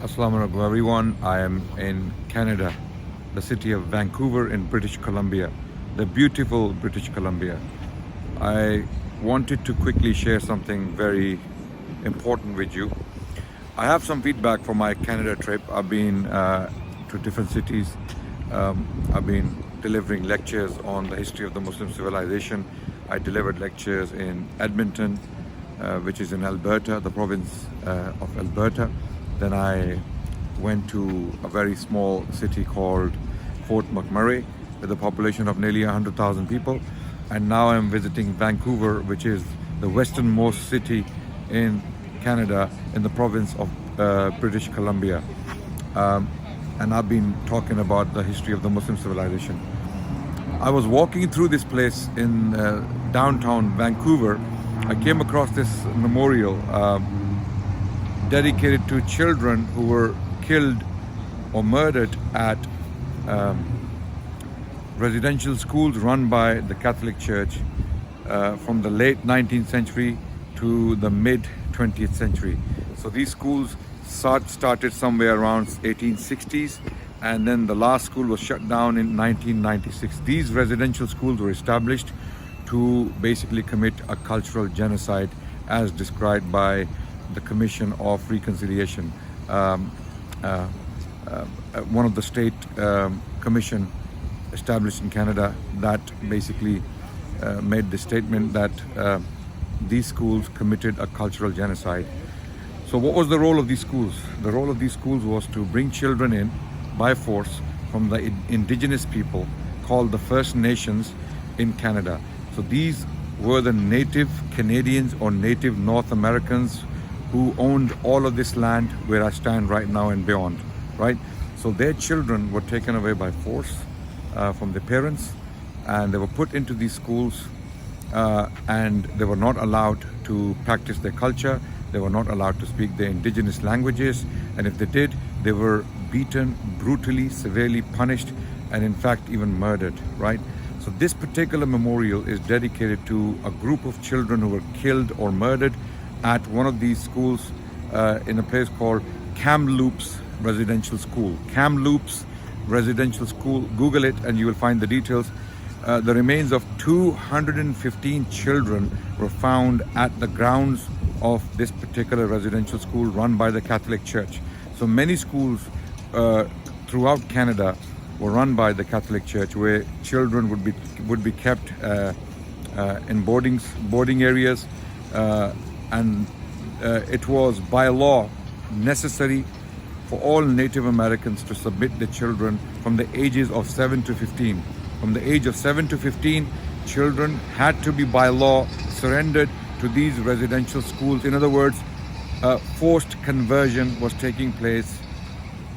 Assalamu alaikum everyone. I am in Canada, the city of Vancouver in British Columbia, the beautiful British Columbia. I wanted to quickly share something very important with you. I have some feedback from my Canada trip. I've been to different cities. I've been delivering lectures on the history of the Muslim civilization. I delivered lectures in Edmonton, which is in Alberta, the province of Alberta. Then I went to a very small city called Fort McMurray with a population of nearly 100,000 people. And now I'm visiting Vancouver, which is the westernmost city in Canada in the province of British Columbia. And I've been talking about the history of the Muslim civilization. I was walking through this place in downtown Vancouver. I came across this memorial dedicated to children who were killed or murdered at residential schools run by the Catholic Church from the late 19th century to the mid 20th century. So these schools started somewhere around 1860s, and then the last school was shut down in 1996. These residential schools were established to basically commit a cultural genocide as described by the Commission of Reconciliation, one of the state commission established in Canada that basically made the statement that these schools committed a cultural genocide. So what was the role of these schools? The role of these schools was to bring children in by force from the Indigenous people called the First Nations in Canada. So these were the native Canadians or native North Americans who owned all of this land where I stand right now and beyond, right? So their children were taken away by force from their parents, and they were put into these schools, and they were not allowed to practice their culture. They were not allowed to speak their indigenous languages, and if they did, they were beaten, brutally, severely punished, and in fact even murdered, right? So this particular memorial is dedicated to a group of children who were killed or murdered at one of these schools in a place called Kamloops Residential School. Kamloops Residential School, Google it and you will find the details. The remains of 215 children were found at the grounds of this particular residential school run by the Catholic Church. So many schools throughout Canada were run by the Catholic Church, where children would be kept in boarding areas, and it was by law necessary for all Native Americans to submit their children from the ages of 7 to 15. From the age of 7 to 15, children had to be by law surrendered to these residential schools. In other words, forced conversion was taking place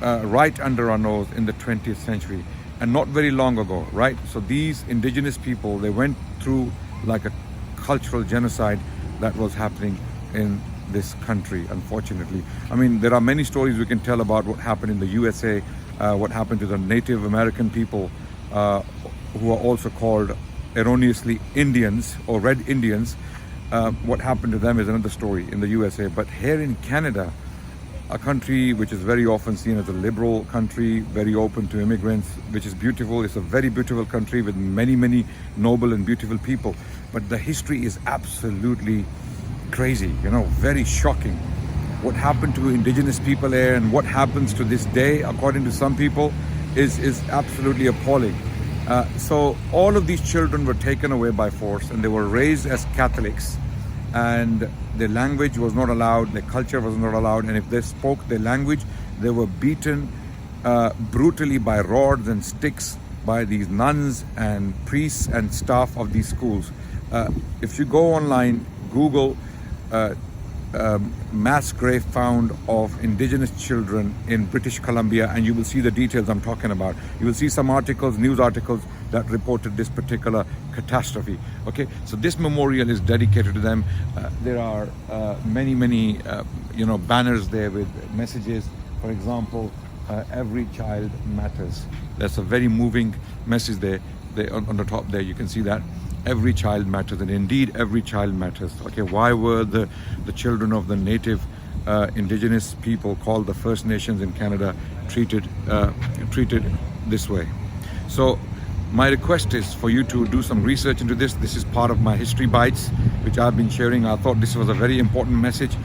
right under our nose in the 20th century, and not very long ago, right? So these Indigenous people, they went through like a cultural genocide that was happening in this country, unfortunately. I mean, there are many stories we can tell about what happened in the USA, what happened to the Native American people, who are also called erroneously Indians or Red Indians. What happened to them is another story in the USA. But here in Canada, a country which is very often seen as a liberal country, very open to immigrants, which is beautiful. It's a very beautiful country with many, many noble and beautiful people. But the history is absolutely crazy, very shocking. What happened to Indigenous people here and what happens to this day, according to some people, is absolutely appalling. So all of these children were taken away by force, and they were raised as Catholics, and their language was not allowed, their culture was not allowed, and if they spoke their language, they were beaten brutally by rods and sticks by these nuns and priests and staff of these schools. If you go online, Google mass grave found of Indigenous children in British Columbia, and you will see the details I'm talking about. You will see some articles, news articles that reported this particular catastrophe. Okay, so this memorial is dedicated to them. There are many banners there with messages. For example, every child matters. That's a very moving message there. On the top there, you can see that. Every child matters, and indeed every child matters. Okay, why were the children of the native Indigenous people called the First Nations in Canada treated this way. So my request is for you to do some research into this. This is part of my History Bites, which I've been sharing. I thought this was a very important message.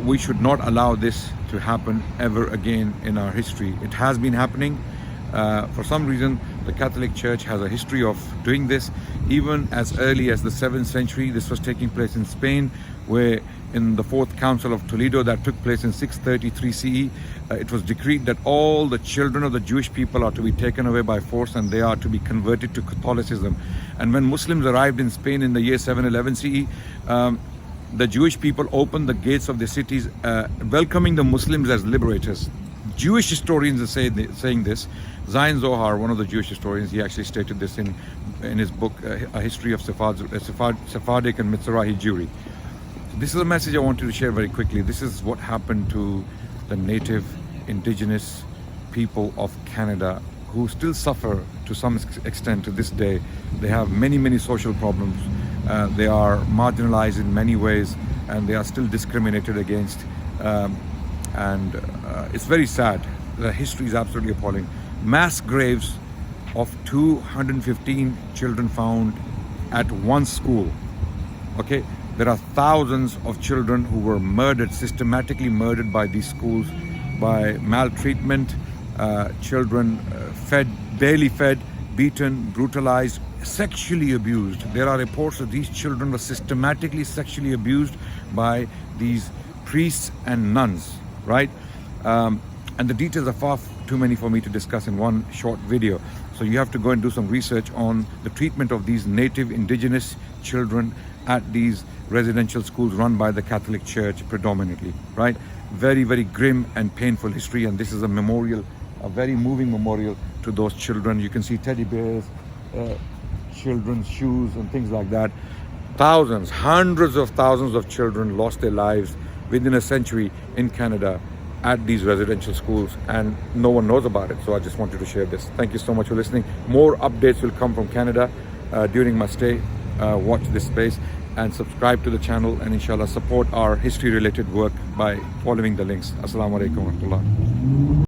We should not allow this to happen ever again in our history. It has been happening. For some reason, the Catholic Church has a history of doing this. Even as early as the 7th century, this was taking place in Spain, where in the Fourth Council of Toledo that took place in 633 CE, it was decreed that all the children of the Jewish people are to be taken away by force and they are to be converted to Catholicism. And when Muslims arrived in Spain in the year 711 CE, the Jewish people opened the gates of the cities, welcoming the Muslims as liberators. Jewish historians are saying this. Zion Zohar, one of the Jewish historians, he actually stated this in his book, A History of Sephardic and Mizrahi Jewry. This is a message I wanted to share very quickly. This is what happened to the native Indigenous people of Canada, who still suffer to some extent to this day. They have many social problems. They are marginalized in many ways, and they are still discriminated against. It's very sad. The history is absolutely appalling. Mass graves of 215 children found at one school. Okay, there are thousands of children who were murdered, systematically murdered by these schools, by maltreatment, children barely fed, beaten, brutalized, sexually abused. There are reports that these children were systematically sexually abused by these priests and nuns, right? And the details are far too many for me to discuss in one short video. So you have to go and do some research on the treatment of these native Indigenous children at these residential schools run by the Catholic Church predominantly, right? Very grim and painful history, and this is a memorial, a very moving memorial to those children. You can see teddy bears, children's shoes and things like that. Thousands, hundreds of thousands of children lost their lives within a century in Canada at these residential schools, and no one knows about it. So I just wanted to share this. Thank you so much for listening. More updates will come from Canada during my stay. Watch this space and subscribe to the channel, and inshallah support our history related work by following the links. Assalamu alaikum wa rahmatullah.